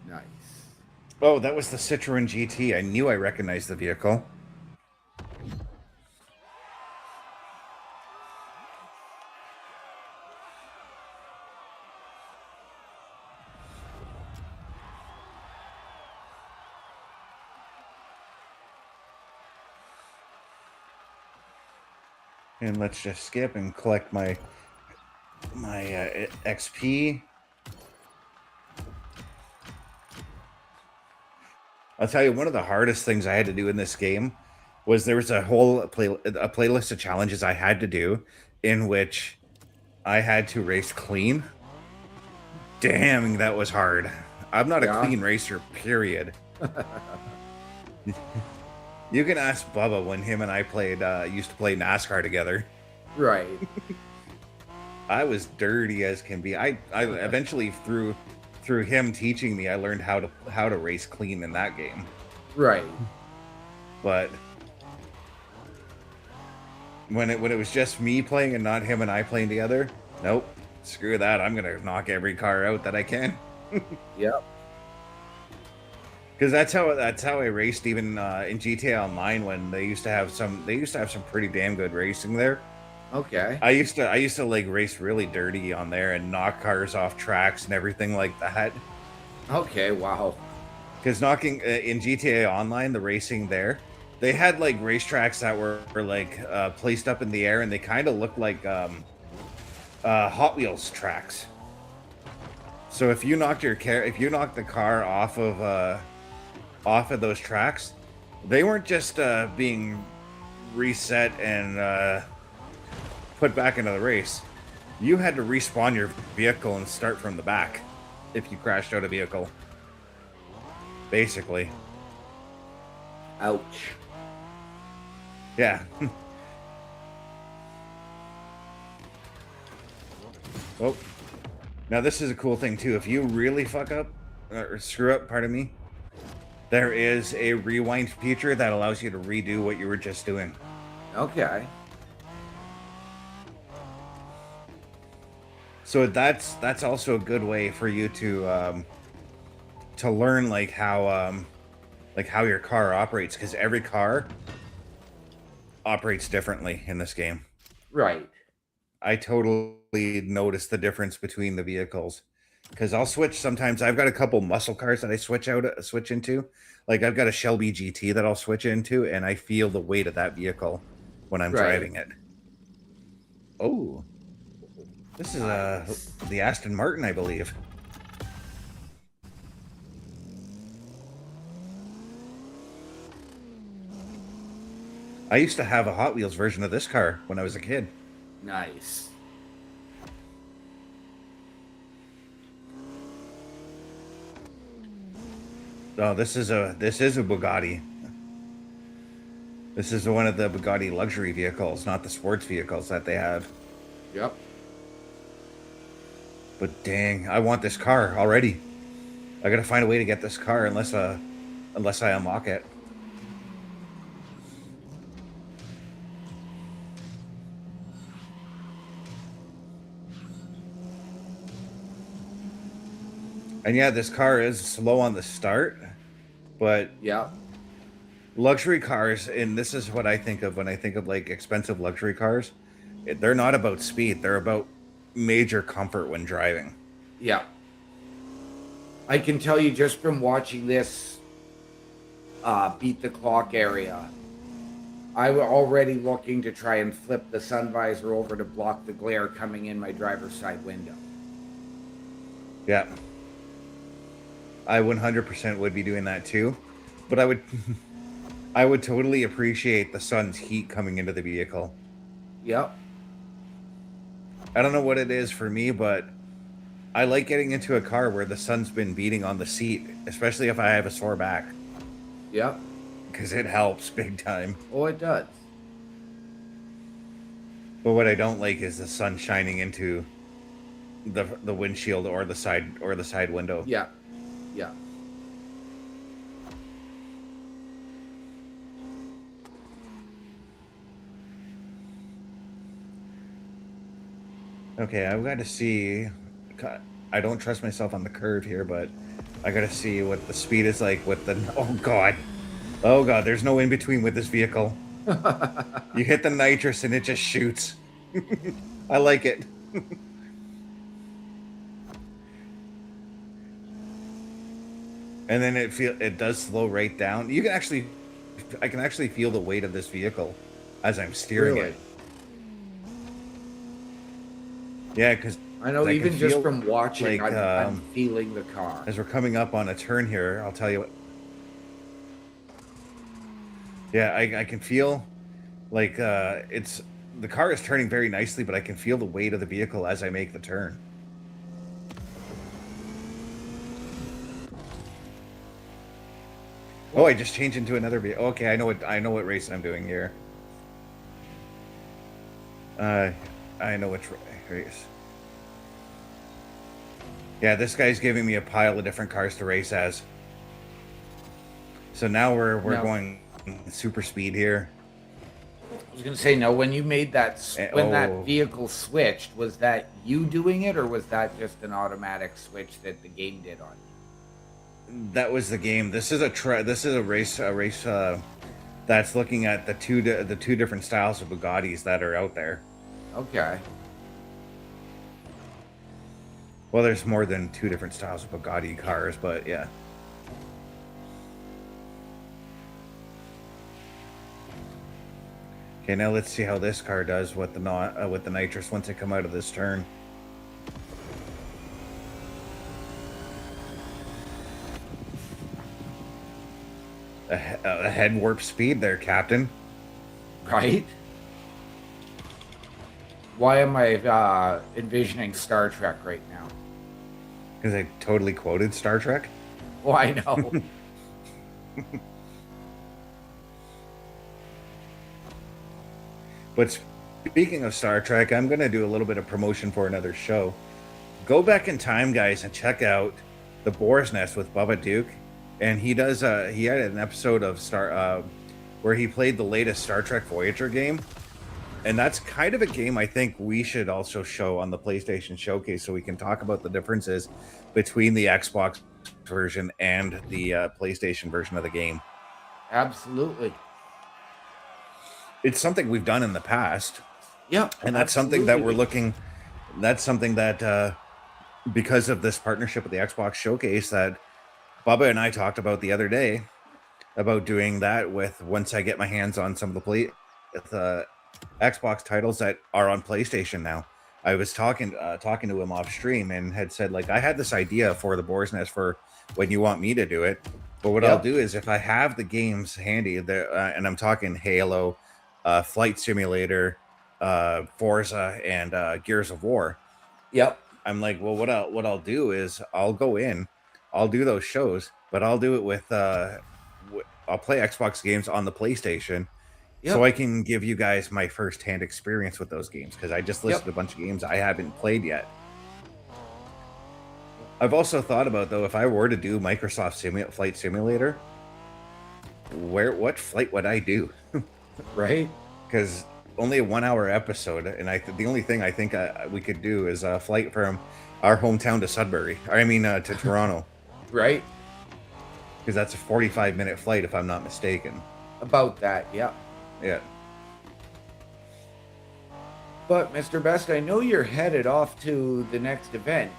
Nice. Oh, that was the Citroen GT. I knew I recognized the vehicle. And let's just skip and collect my XP. I'll tell you, one of the hardest things I had to do in this game was there was a playlist of challenges I had to do in which I had to race clean. Damn, that was hard. I'm not Yeah. a clean racer, period. You can ask Bubba when him and I used to play NASCAR together. Right. I was dirty as can be. I eventually through him teaching me, I learned how to race clean in that game. Right. But when it was just me playing and not him and I playing together, nope. Screw that. I'm gonna knock every car out that I can. Yep. Because that's how I raced even in GTA Online when they used to have some pretty damn good racing there. Okay. I used to like race really dirty on there and knock cars off tracks and everything like that. Okay. Wow. Because knocking in GTA Online, the racing there, they had like racetracks that were like placed up in the air, and they kind of looked like Hot Wheels tracks. So if you knocked the car off of those tracks, they weren't just being reset and put back into the race. You had to respawn your vehicle and start from the back if you crashed out a vehicle. Basically. Ouch. Yeah. Oh. Now this is a cool thing too. If you really fuck up or screw up, pardon me, there is a rewind feature that allows you to redo what you were just doing. Okay. So that's also a good way for you to learn like how your car operates, because every car operates differently in this game. Right. I totally notice the difference between the vehicles, because I'll switch sometimes. I've got a couple muscle cars that I switch into. Like I've got a Shelby GT that I'll switch into, and I feel the weight of that vehicle when I'm driving it. Oh, this is the Aston Martin, I believe. I used to have a Hot Wheels version of this car when I was a kid. Nice. Oh, this is a Bugatti. This is one of the Bugatti luxury vehicles, not the sports vehicles that they have. Yep. But dang, I want this car already. I gotta find a way to get this car unless I unlock it. And yeah, this car is slow on the start, but Yeah. luxury cars, and this is what I think of when I think of like expensive luxury cars, they're not about speed, they're about major comfort when driving. Yeah. I can tell you just from watching this beat the clock area, I was already looking to try and flip the sun visor over to block the glare coming in my driver's side window. Yeah. I 100% would be doing that too, but I would totally appreciate the sun's heat coming into the vehicle. Yep. I don't know what it is for me, but I like getting into a car where the sun's been beating on the seat, especially if I have a sore back, Yep. because it helps big time. Oh, it does. But what I don't like is the sun shining into the windshield or the side window. Yeah. Yeah. Okay, I've got to see. I don't trust myself on the curve here, but I got to see what the speed is like with the. Oh god, there's no in between with this vehicle. You hit the nitrous and it just shoots. I like it. And then it does slow right down. I can actually feel the weight of this vehicle as I'm steering it. Yeah, because I know even just from watching, like, I'm feeling the car. as we're coming up on a turn here, I'll tell you what. Yeah, I can feel like the car is turning very nicely, but I can feel the weight of the vehicle as I make the turn. Oh, I just changed into another vehicle. Okay, I know what race I'm doing here. I know which race. Yeah, this guy's giving me a pile of different cars to race as. So now we're going super speed here. I was gonna say, no. When you made that, that vehicle switched, was that you doing it, or was that just an automatic switch that the game did on you? That was the game. This is a race that's looking at the two different styles of Bugattis that are out there. Okay. Well, there's more than two different styles of Bugatti cars, but yeah. Okay, now let's see how this car does with the nitrous once they come out of this turn. A head warp speed there, Captain. Right? Why am I envisioning Star Trek right now? Because I totally quoted Star Trek. Oh, I know. But speaking of Star Trek, I'm going to do a little bit of promotion for another show. Go back in time, guys, and check out The Boar's Nest with Bubba Duke. And he had an episode of where he played the latest Star Trek Voyager game. And that's kind of a game I think we should also show on the PlayStation Showcase, so we can talk about the differences between the Xbox version and the PlayStation version of the game. Absolutely. It's something we've done in the past. Yeah. And that's something that we're looking, that's something that because of this partnership with the Xbox Showcase that Bubba and I talked about the other day, about doing that with once I get my hands on some of the Xbox titles that are on PlayStation now. I was talking to him off stream and had said, like, I had this idea for the Boar's Nest for when you want me to do it. But what I'll do is if I have the games handy there, and I'm talking Halo, Flight Simulator, Forza, and Gears of War. Yep. I'm like, well, what I'll do is I'll go in, I'll do those shows, but I'll do it with I'll play Xbox games on the PlayStation. Yep. So I can give you guys my first-hand experience with those games, because I just listed a bunch of games I haven't played yet. I've also thought about, though, if I were to do Microsoft Flight Simulator, what flight would I do? Right? Because only a 1-hour episode, and the only thing I think we could do is a flight from our hometown to Sudbury. To Toronto. Right? Because that's a 45-minute flight, if I'm not mistaken. About that, yeah. Yeah. But, Mr. Best, I know you're headed off to the next event,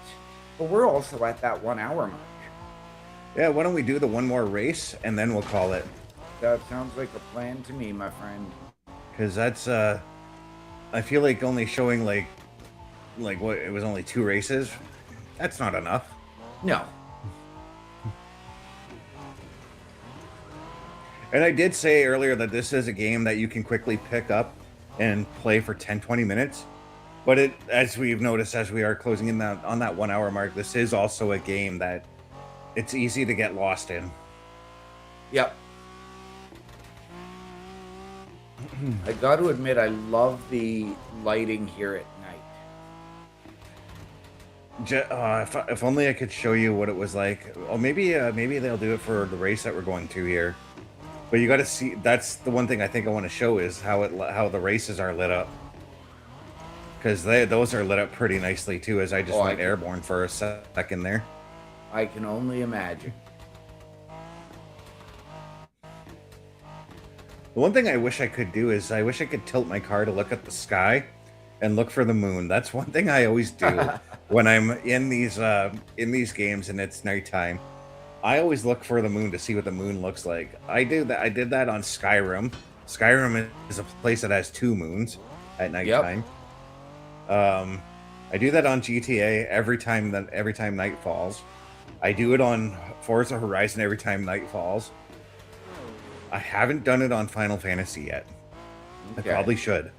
but we're also at that 1 hour mark. Yeah, why don't we do the one more race, and then we'll call it. That sounds like a plan to me, my friend. Because that's, I feel like only showing, like what, it was only 2 races? That's not enough. No. And I did say earlier that this is a game that you can quickly pick up and play for 10-20 minutes. But as we've noticed, as we are closing in on that 1 hour mark, this is also a game that it's easy to get lost in. Yep. I got to admit, I love the lighting here at night. If only I could show you what it was like. Or maybe they'll do it for the race that we're going to here. But you got to see. That's the one thing I think I want to show is how the races are lit up. Because those are lit up pretty nicely too. As I just went airborne for a second there. I can only imagine. The one thing I wish I could do is I wish I could tilt my car to look at the sky and look for the moon. That's one thing I always do when I'm in these games and it's nighttime. I always look for the moon to see what the moon looks like. I did that on Skyrim. Skyrim is a place that has 2 moons at nighttime. Yep. I do that on GTA every time night falls. I do it on Forza Horizon every time night falls. I haven't done it on Final Fantasy yet. Okay. I probably should.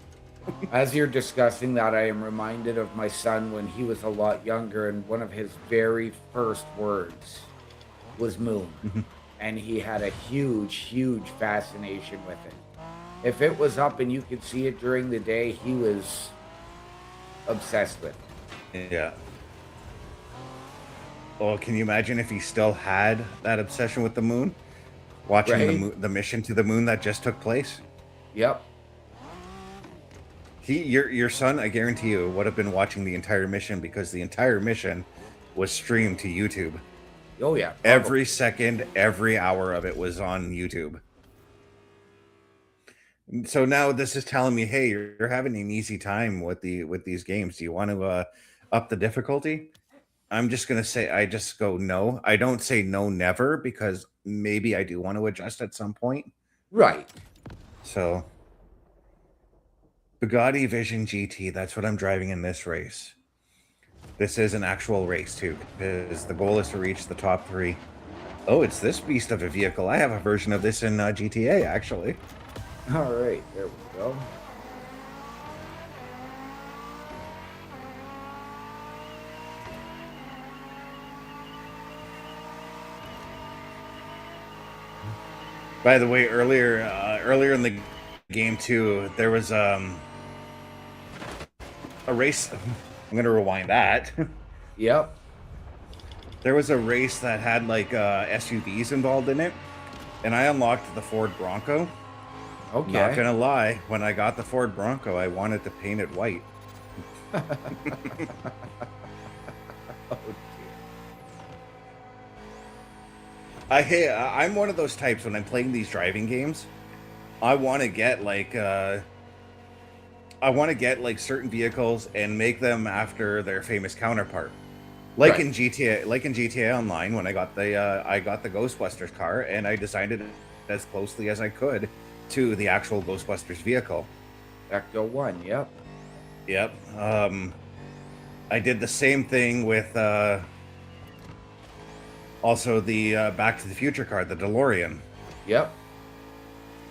As you're discussing that, I am reminded of my son when he was a lot younger, and one of his very first words was moon. And he had a huge fascination with it. If it was up and you could see it during the day, he was obsessed with it. Yeah. Oh, can you imagine if he still had that obsession with the moon? Watching the mission to the moon that just took place? Yep. Your son, I guarantee you, would have been watching the entire mission, because the entire mission was streamed to YouTube. Oh yeah. Every second, every hour of it was on YouTube. So now this is telling me, hey, you're having an easy time with these games. Do you want to up the difficulty? I'm just gonna say I just go no. I don't say no never because maybe I do want to adjust at some point. Right. So Bugatti Vision GT, that's what I'm driving in this race. This is an actual race too, because the goal is to reach the top 3. Oh, it's this beast of a vehicle. I have a version of this in GTA actually. All right. There we go. By the way, earlier in the game too, there was a race. I'm going to rewind that. Yep. There was a race that had like SUVs involved in it, and I unlocked the Ford Bronco. Okay. Not gonna lie, when I got the Ford Bronco, I wanted to paint it white. Oh, dear. I'm one of those types when I'm playing these driving games. I want to get like certain vehicles and make them after their famous counterpart. Like Right. in GTA Online, when I got the Ghostbusters car, and I designed it as closely as I could to the actual Ghostbusters vehicle. Ecto 1. Yep. Yep. I did the same thing with also the Back to the Future car, the DeLorean. Yep.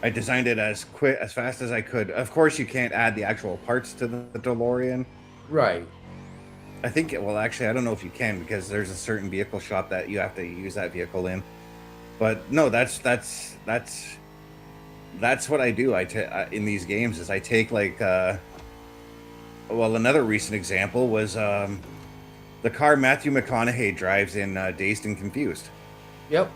I designed it as fast as I could. Of course, you can't add the actual parts to the DeLorean. Right. I think, well, actually, I don't know if you can, because there's a certain vehicle shop that you have to use that vehicle in. But no, that's what I do. In these games is I take like, well, another recent example was the car Matthew McConaughey drives in Dazed and Confused. Yep.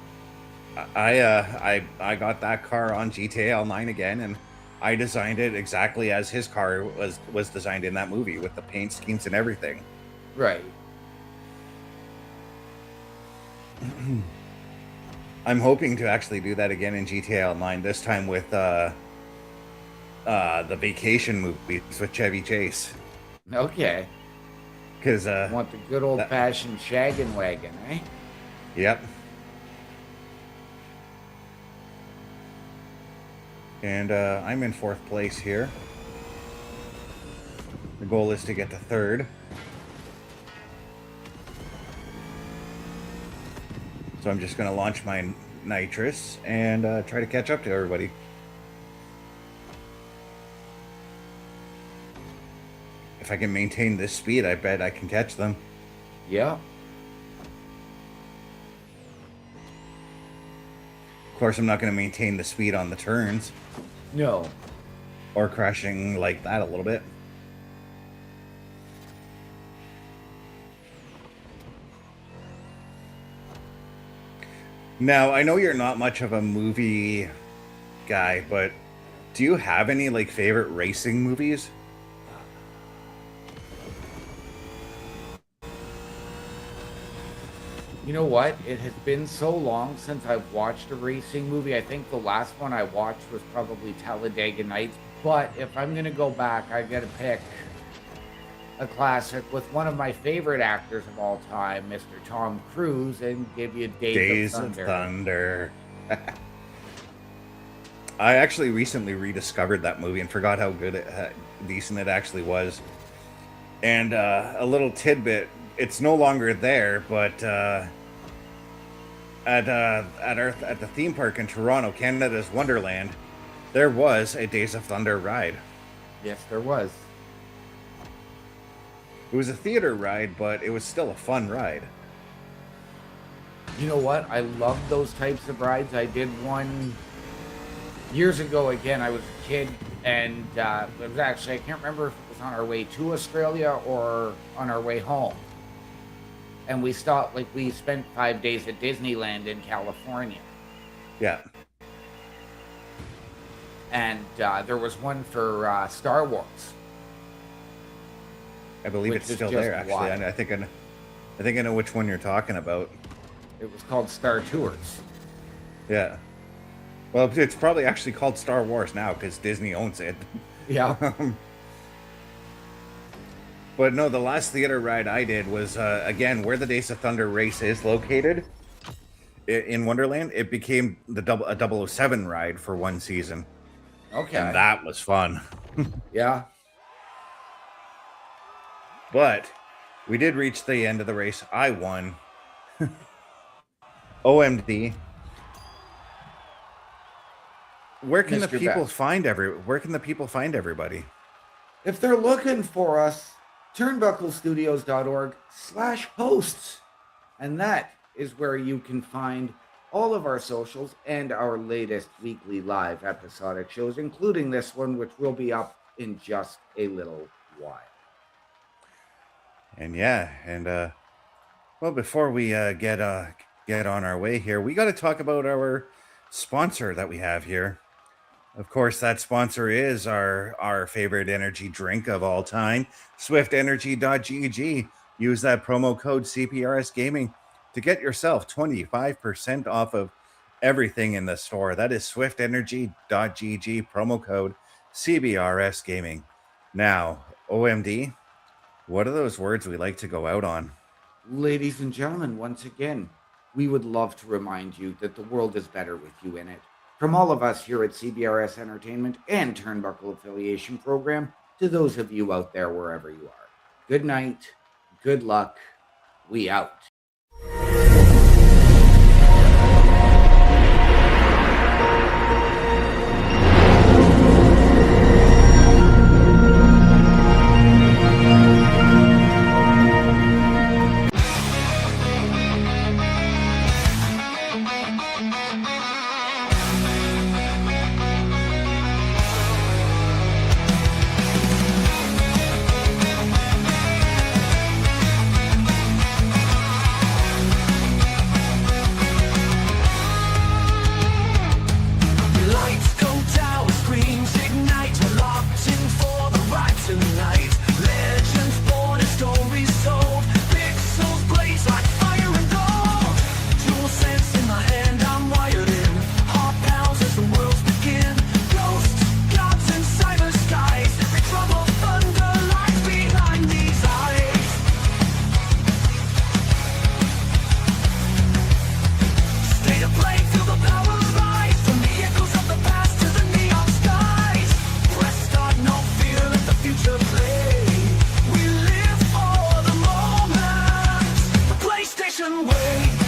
I got that car on GTA Online again, and I designed it exactly as his car was designed in that movie, with the paint schemes and everything. Right. I'm hoping to actually do that again in GTA Online, this time with the vacation movies with Chevy Chase. Okay. Because Want the good old fashioned shaggin' wagon, eh? Yep. And I'm in 4th place here. The goal is to get to 3rd. So I'm just going to launch my nitrous and try to catch up to everybody. If I can maintain this speed, I bet I can catch them. Yeah. Of course, I'm not going to maintain the speed on the turns. No. Or crashing like that a little bit. Now, I know you're not much of a movie guy, but do you have any like favorite racing movies? You know what? It has been so long since I've watched a racing movie. I think the last one I watched was probably Talladega Nights. But if I'm going to go back, I got to pick a classic with one of my favorite actors of all time, Mr. Tom Cruise, and give you Days of Thunder. I actually recently rediscovered that movie and forgot how good decent it actually was. And a little tidbit, it's no longer there, but at the theme park in Toronto, Canada's Wonderland, there was a Days of Thunder ride. Yes, there was. It was a theater ride, but it was still a fun ride. You know what? I love those types of rides. I did one years ago. Again, I was a kid, and it was actually, I can't remember if it was on our way to Australia or on our way home. And we stopped, like, we spent 5 days at Disneyland in California. Yeah. And there was one for Star Wars. I believe it's still there, actually. I think I know which one you're talking about. It was called Star Tours. Yeah. Well, it's probably actually called Star Wars now because Disney owns it. Yeah. But no, the last theater ride I did was, again, where the Days of Thunder race is located in Wonderland. It became a 007 ride for one season. Okay. And that was fun. Yeah. But we did reach the end of the race. I won. OMD. Where can the Mr. people Best. where can the people find everybody? If they're looking for us, turnbucklestudios.org/hosts. And that is where you can find all of our socials and our latest weekly live episodic shows, including this one, which will be up in just a little while. And yeah, and well, before we get on our way here, we got to talk about our sponsor that we have here. Of course, that sponsor is our favorite energy drink of all time, swiftenergy.gg. Use that promo code CPRS Gaming to get yourself 25% off of everything in the store. That is swiftenergy.gg, promo code CBRS Gaming. Now, OMD, what are those words we like to go out on? Ladies and gentlemen, once again, we would love to remind you that the world is better with you in it. From all of us here at CBRS Entertainment and Turnbuckle Affiliation Program, to those of you out there wherever you are. Good night, good luck, we out. PlayStation way.